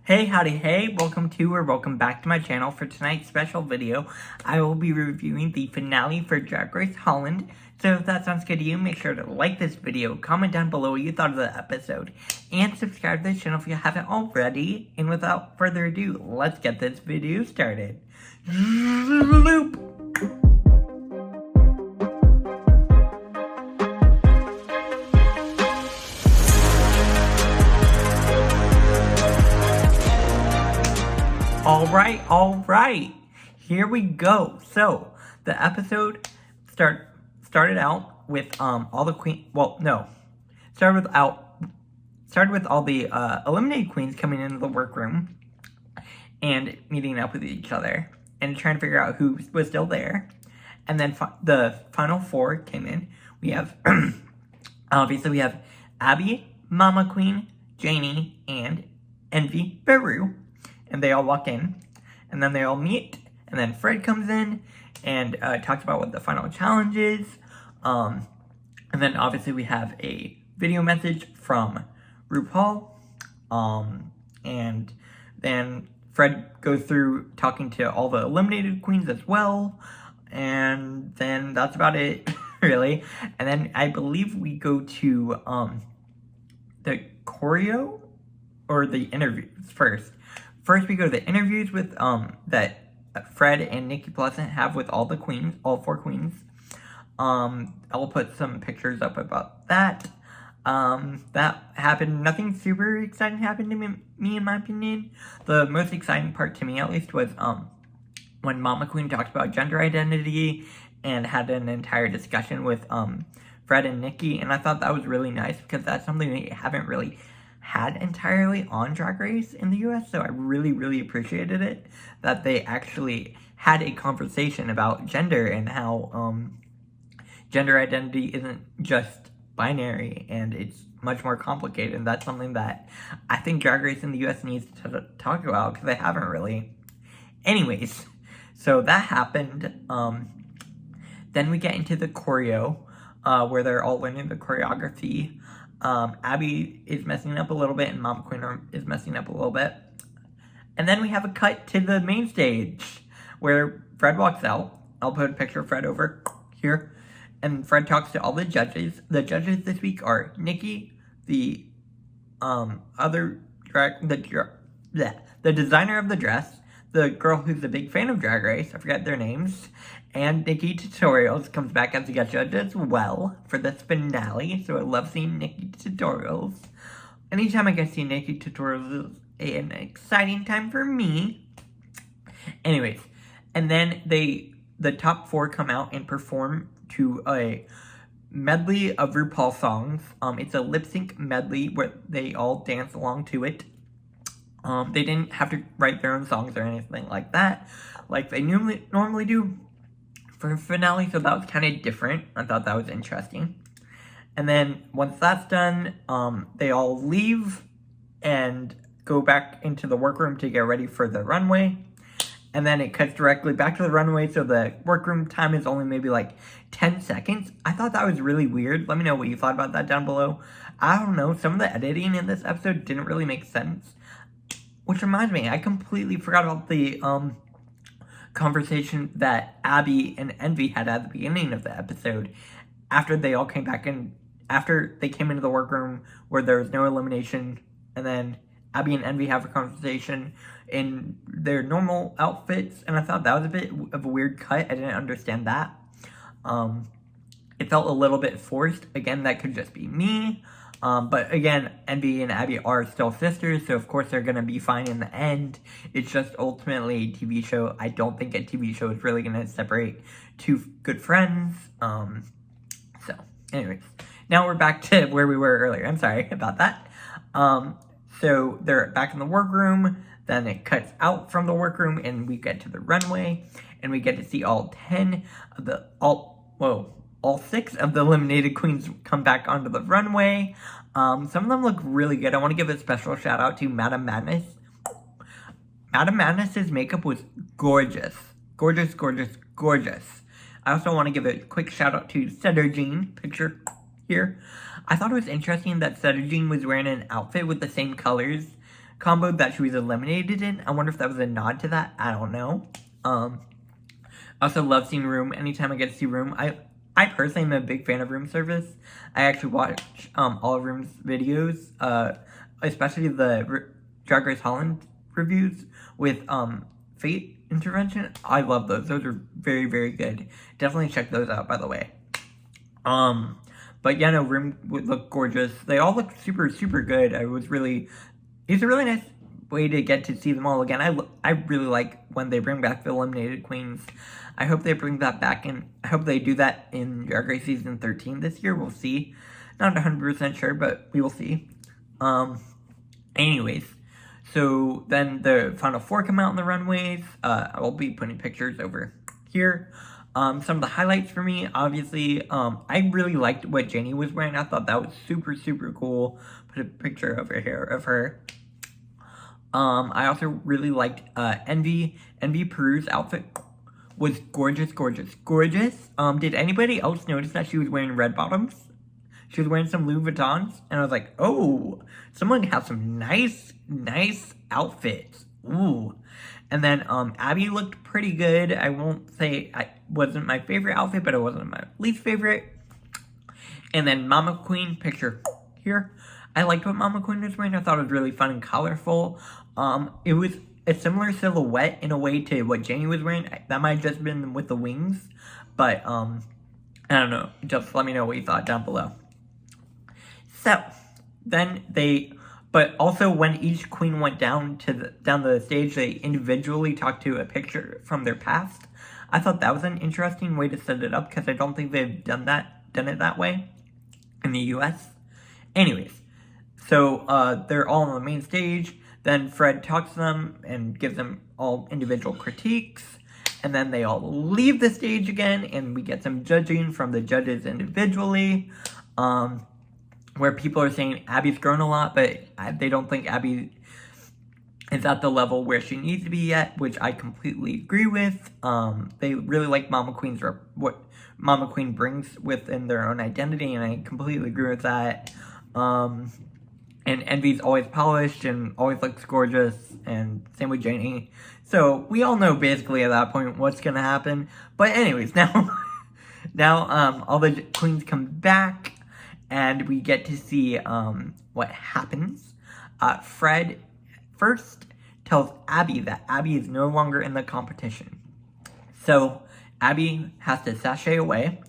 Hey, howdy, hey, welcome back to my channel. For tonight's special video, I will be reviewing the finale for Drag Race Holland. So if that sounds good to you, make sure to like this video, comment down below what you thought of the episode, and subscribe to the channel if you haven't already. And without further ado, let's get this video started. Loop. Alright, here we go. So, the episode started out with all the started with all the eliminated queens coming into the workroom and meeting up with each other and trying to figure out who was still there. And then the final four came in. We have obviously we have Abby, Mama Queen, Janie, and Envy Peru. And they all walk in, and then they all meet, and then Fred comes in and talks about what the final challenge is. And then obviously we have a video message from RuPaul, and then Fred goes through talking to all the eliminated queens as well, and then that's about it, really. And then I believe we go to the choreo, or the interviews first. First, we go to the interviews with that Fred and Nikki Pleasant have with all the queens, all four queens. I'll put some pictures up about that. That happened. Nothing super exciting happened to me, in my opinion. The most exciting part to me, at least, was when Mama Queen talked about gender identity and had an entire discussion with Fred and Nikki, and I thought that was really nice because that's something we haven't really had entirely on Drag Race in the US, so I really appreciated it, that they actually had a conversation about gender and how gender identity isn't just binary and it's much more complicated, and that's something that I think Drag Race in the US needs to talk about because they haven't really. Anyways, so that happened. Then we get into the choreo, where they're all learning the choreography. Abby is messing up a little bit and Mama Queen is messing up a little bit. And then we have a cut to the main stage where Fred walks out. I'll put a picture of Fred over here. And Fred talks to all the judges. The judges this week are Nikki, the designer of the dress, the girl who's a big fan of Drag Race, I forget their names, and Nikki Tutorials comes back as a guest judge as well for this finale, so I love seeing Nikki Tutorials. Anytime I get to see Nikki Tutorials is an exciting time for me. Anyways, and then the top four come out and perform to a medley of RuPaul songs. It's a lip-sync medley where they all dance along to it. They didn't have to write their own songs or anything like that, like they normally do for a finale, so that was kind of different. I thought that was interesting. And then once that's done, they all leave and go back into the workroom to get ready for the runway. And then it cuts directly back to the runway, so the workroom time is only maybe like 10 seconds. I thought that was really weird. Let me know what you thought about that down below. I don't know, some of the editing in this episode didn't really make sense. Which reminds me, I completely forgot about the conversation that Abby and Envy had at the beginning of the episode. After they all came back in, after they came into the workroom where there was no elimination, and then Abby and Envy have a conversation in their normal outfits, and I thought that was a bit of a weird cut. I didn't understand that. It felt a little bit forced. Again, that could just be me. But again, Envy and Abby are still sisters, so of course they're going to be fine in the end. It's just ultimately a TV show. I don't think a TV show is really going to separate two good friends. So, anyways, now we're back to where we were earlier. I'm sorry about that. So they're back in the workroom, then it cuts out from the workroom, and we get to the runway, and we get to see all 6 of the eliminated queens come back onto the runway. Some of them look really good. I want to give a special shout out to Madame Madness. Madame Madness's makeup was gorgeous. Gorgeous. I also want to give a quick shout out to Cedar Jean, picture here. I thought it was interesting that Cedar Jean was wearing an outfit with the same colors combo that she was eliminated in. I wonder if that was a nod to that. I don't know. Also love seeing Room. Anytime I get to see Room, I personally am a big fan of Room service. I actually watch all of Room's videos, especially the Drag Race Holland reviews with Fate intervention. I love those. Those are very, very good. Definitely check those out, by the way. But yeah, no, Room would look gorgeous. They all look super, super good. It's a really nice way to get to see them all again. I really like when they bring back the eliminated queens. I hope they bring that back, and I hope they do that in Drag Race Season 13 this year. We'll see. Not 100% sure, but we will see. Anyways, so then the final 4 come out on the runways. I'll be putting pictures over here. Some of the highlights for me, obviously, I really liked what Janie was wearing. I thought that was super, super cool. Put a picture over here of her. I also really liked Envy Peru's outfit. Was gorgeous, gorgeous, gorgeous. Did anybody else notice that she was wearing red bottoms? She was wearing some Louis Vuittons, and I was like, oh, someone has some nice outfits. Ooh. And then Abby looked pretty good. I won't say it wasn't my favorite outfit, but it wasn't my least favorite. And then Mama Queen, picture here. I liked what Mama Queen was wearing. I thought it was really fun and colorful. It was a similar silhouette in a way to what Janie was wearing. That might have just been with the wings. But, I don't know. Just let me know what you thought down below. So, then but also when each queen went down the stage, they individually talked to a picture from their past. I thought that was an interesting way to set it up, because I don't think they've done it that way in the US. Anyways, so they're all on the main stage. Then Fred talks to them and gives them all individual critiques. And then they all leave the stage again, and we get some judging from the judges individually. Where people are saying Abby's grown a lot, but they don't think Abby is at the level where she needs to be yet, which I completely agree with. They really like what Mama Queen brings within their own identity, and I completely agree with that. And Envy's always polished and always looks gorgeous, and same with Janie. So we all know basically at that point what's gonna happen. But anyways, now all the queens come back, and we get to see what happens. Fred first tells Abby that Abby is no longer in the competition. So Abby has to sashay away.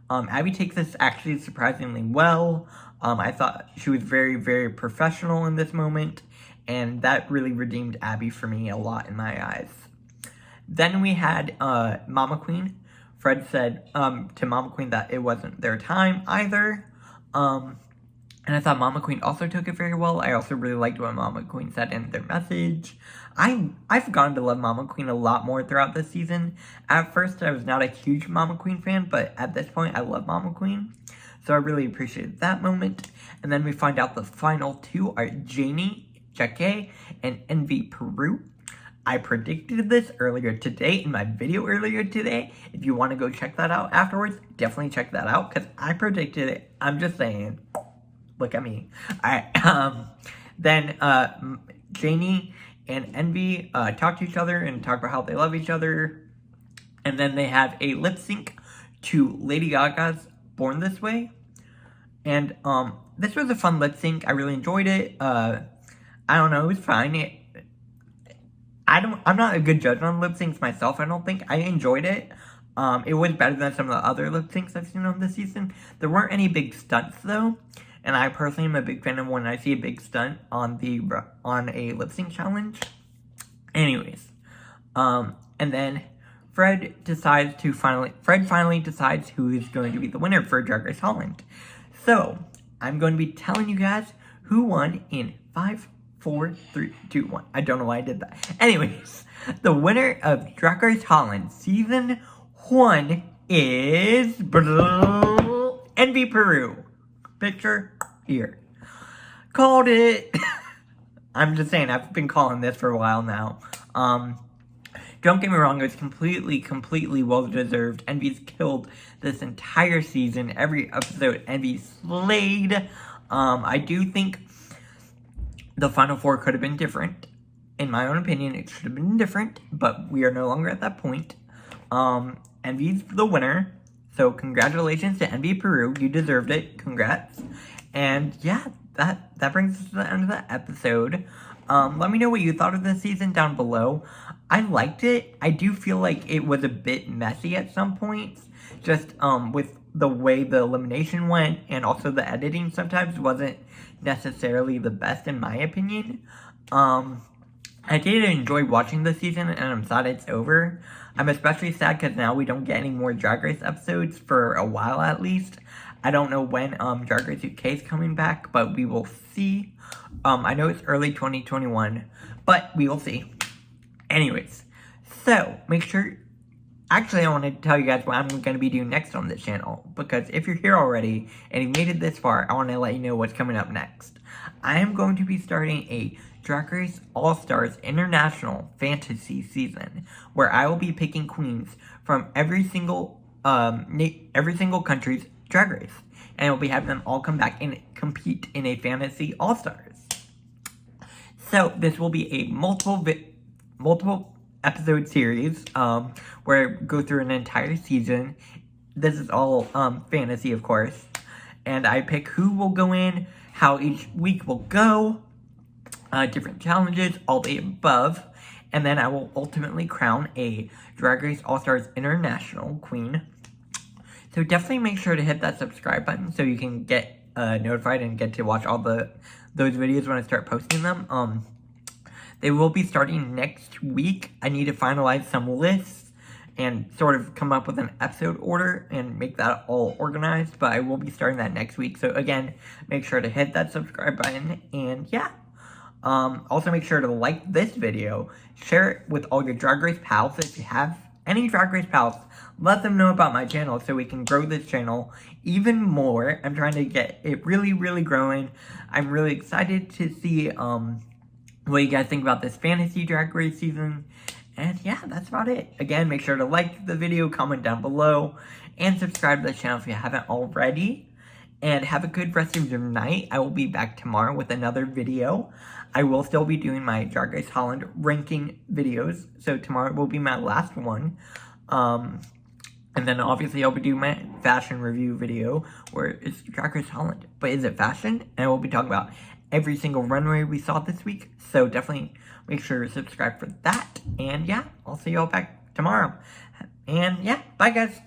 Abby takes this actually surprisingly well. I thought she was very, very professional in this moment, and that really redeemed Abby for me a lot in my eyes. Then we had Mama Queen. Fred said to Mama Queen that it wasn't their time either. And I thought Mama Queen also took it very well. I also really liked what Mama Queen said in their message. I've gotten to love Mama Queen a lot more throughout this season. At first, I was not a huge Mama Queen fan, but at this point, I love Mama Queen. So I really appreciated that moment. And then we find out the final 2 are Janie, Jakey, and Envy Peru. I predicted this earlier today in my video earlier today. If you want to go check that out afterwards, definitely check that out, because I predicted it. I'm just saying. Look at me. Alright, then Janie and Envy talk to each other and talk about how they love each other. And then they have a lip sync to Lady Gaga's Born This Way. And this was a fun lip sync. I really enjoyed it. I don't know, it was fine. I'm not a good judge on lip syncs myself, I don't think. I enjoyed it. It was better than some of the other lip syncs I've seen on this season. There weren't any big stunts though. And I personally am a big fan of when I see a big stunt on a lip sync challenge. Anyways, and then Fred finally decides who is going to be the winner for Drag Race Holland. So I'm going to be telling you guys who won in 5, 4, 3, 2, 1. I don't know why I did that. Anyways, the winner of Drag Race Holland Season 1 is Envy Peru. Picture here. Called it. I'm just saying, I've been calling this for a while now. Don't get me wrong, it was completely well-deserved. Envy's killed this entire season. Every episode, Envy slayed. I do think the Final Four could have been different. In my own opinion, it should have been different, but we are no longer at that point. Envy's the winner, so congratulations to Envy Peru. You deserved it. Congrats. And yeah, that brings us to the end of the episode. Let me know what you thought of this season down below. I liked it. I do feel like it was a bit messy at some points, just with the way the elimination went, and also the editing sometimes wasn't necessarily the best in my opinion. I did enjoy watching this season, and I'm sad it's over. I'm especially sad because now we don't get any more Drag Race episodes for a while at least. I don't know when Drag Race UK is coming back, but we will see. I know it's early 2021, but we will see. Anyways, so make sure... Actually, I want to tell you guys what I'm going to be doing next on this channel, because if you're here already and you made it this far, I want to let you know what's coming up next. I am going to be starting a Drag Race All-Stars International Fantasy season, where I will be picking queens from every single country's Drag Race, and I will be having them all come back and compete in a Fantasy All-Stars. So this will be a multiple episode series where I go through an entire season. This is all fantasy, of course, and I pick who will go in, how each week will go, different challenges, all the above, and then I will ultimately crown a Drag Race All-Stars International queen. So definitely make sure to hit that subscribe button so you can get notified and get to watch all those videos when I start posting them. They will be starting next week. I need to finalize some lists and sort of come up with an episode order and make that all organized, but I will be starting that next week. So again, make sure to hit that subscribe button, and yeah. Also make sure to like this video, share it with all your Drag Race pals. If you have any Drag Race pals, let them know about my channel so we can grow this channel even more. I'm trying to get it really, really growing. I'm really excited to see, what you guys think about this fantasy Drag Race season. And yeah, that's about it. Again, make sure to like the video, comment down below, and subscribe to the channel if you haven't already. And have a good rest of your night. I will be back tomorrow with another video. I will still be doing my Drag Race Holland ranking videos, so tomorrow will be my last one. And then obviously I'll be doing my fashion review video where it's Drag Race Holland. But is it fashion? And I will be talking about every single runway we saw this week, so definitely make sure to subscribe for that. And yeah, I'll see you all back tomorrow. And yeah, bye guys.